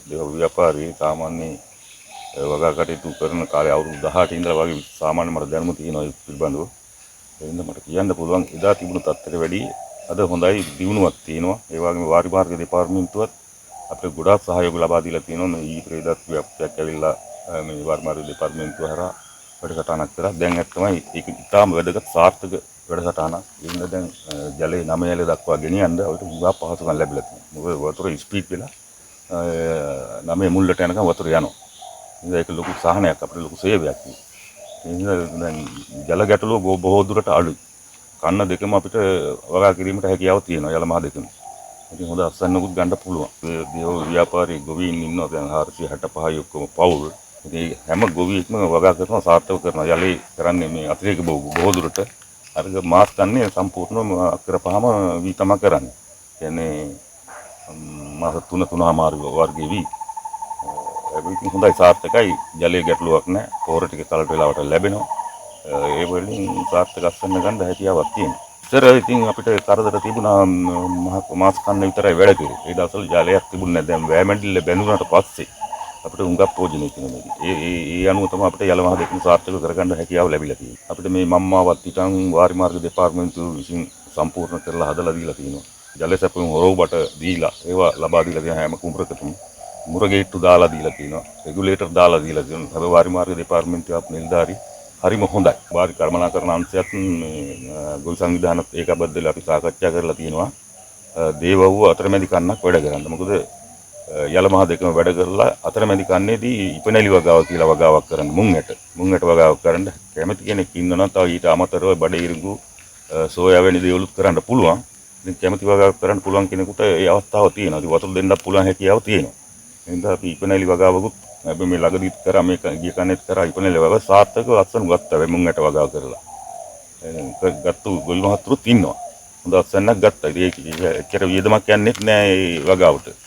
දේව ව්‍යාපාරී සාමාන්‍ය වගා කටයුතු කරන කාලේ අවුරුදු 18 ඉඳලා වගේ සාමාන්‍ය මට දැනුම තියෙනවා ඒ පිළිබඳව. ඒ හින්දා මට කියන්න පුළුවන් එදා තිබුණු තත්ත්වයට වැඩිය අද හොඳයි දියුණුවක් තියෙනවා. ඒ වගේම වාරි මාර්ග දෙපාර්තමේන්තුවත් අපිට ගොඩාක් සහයෝග ලබා දීලා තියෙනවා. මේ ඊපෙරේදත් ව්‍යාප්තියක් ඇවිල්ලා මේ වාරි මාර්ග දෙපාර්තමේන්තුව හරහා වැඩසටහනක් කරා. දැන් ඇත්තමයි ඒක ඉතාම වැදගත් සාර්ථක වැඩසටහනක්. ඉන්න දැන් ජලයේ 9 දක්වා ගෙනියන්න අපිට ගොඩාක් පහසුකම් ලැබිලා තියෙනවා. මොකද වතුර ස්පීඩ් වෙලා 9 මුල්ලට යනකම් වතුර යනවා. ඒක ලොකු සහනයක් අපිට ලොකු සේවයක්. දැන් ජල ගැටලුව බොහෝ දුරට අඩුයි. කන්න දෙකම අපිට වගා කිරීමට හැකියාව තියෙනවා යල මහ දෙකම. ඉතින් හොඳ අස්වැන්නකුත් ගන්න පුළුවන්. දේව ව්‍යාපාරී ගොවීන් ඉන්නවා දැන් 465 ඔක්කොම පවුල්. ඉතින් හැම ගොවියෙක්ම වගා කරනවා සාර්ථක කරනවා. යලේ කරන්නේ මේ අතිරේක බොහෝ දුරට අරග මාස් ගන්න සම්පූර්ණම කරපහම වී තමයි කරන්නේ. කියන්නේ මාස 3 වර්ගයේ වී. ඒක හොඳයි සාර්ථකයි. ජලයේ ගැටලුවක් නැහැ. පොහොර ටික කලට වෙලාවට ලැබෙනවා. ඒ වලින් සාර්ථක අස්වැන්න ගන්න හැකියාවක් තියෙනවා. ඉතින් ඉතින් අපිට කරදර තිබුණා මාස් කන්න විතරයි වැඩ කරේ. ඒ දවස්වල ජලයක් තිබුණේ නැහැ. දැන් වෑමැඩිල්ල බැඳුනට පස්සේ අපිට හුඟක් ප්‍රයෝජනෙ තියෙනවා මේක. ඒ අනුව තමයි අපිට යල මහ දෙකම සාර්ථක කරගන්න හැකියාව ලැබිලා තියෙන්නේ. අපිට මේ මම්මාවත් හිටන් වාරි මාර්ග දෙපාර්තමේන්තුව විසින් සම්පූර්ණ කරලා හදලා දීලා තියෙනවා. ජල සැපුම් හොරවබට දීලා ඒවා ලබා දීලා තියෙන හැම කුඹරකටම මුරගේට්ටු දාලා දීලා තියෙනවා. රෙගුලේටර් දාලා දීලා තියෙනවා. හැබැයි වාරි මාර්ග දෙපාර්තමේන්තුවේ නිලධාරි හරිම හොඳයි. වාරි කර්මනාකරණ අංශයත් ගොවි සංවිධානත් ඒකබද්ධලා අපි සාකච්ඡා කරලා තියෙනවා. දේවව්ව අතරමැදි කන්නක් වැඩ කරන්න. මොකද යල මහ දෙකම වැඩ කරලා අතරමැදි කන්නේදී ඉපනැලි වගාව කියලා වගාවක් කරන්න මුංගට වගාවක් කරන්න කැමති කෙනෙක් ඉන්නවා. තව ඊට අමතරව බඩ ඉරිඟු සෝයා වැනි දේවලුත් කරන්න පුළුවන්. ඉතින් කැමති වගාවක් කරන්න පුළුවන් කෙනෙකුට ඒ අවස්ථාව තියෙනවා. ඉතින් වතුර දෙන්නත් පුළුවන් හැකියාව තියෙනවා. එහෙනම් අපි ඉපනැලි වගාවකුත් අපි මේ ළඟදීත් කරා මේක ගිය කන්නේත් කරා ඉපනැලි වගාව සාර්ථකව අත්සන් ගත්තා. මුංගට වගාව කරලා. ගත්තු ගොවි මහතුරුත් ඉන්නවා. හොඳ අත්සන්නක් ගත්තා. ඒක එච්චර වියදමක් යන්නේත් නෑ ඒ වගාවට.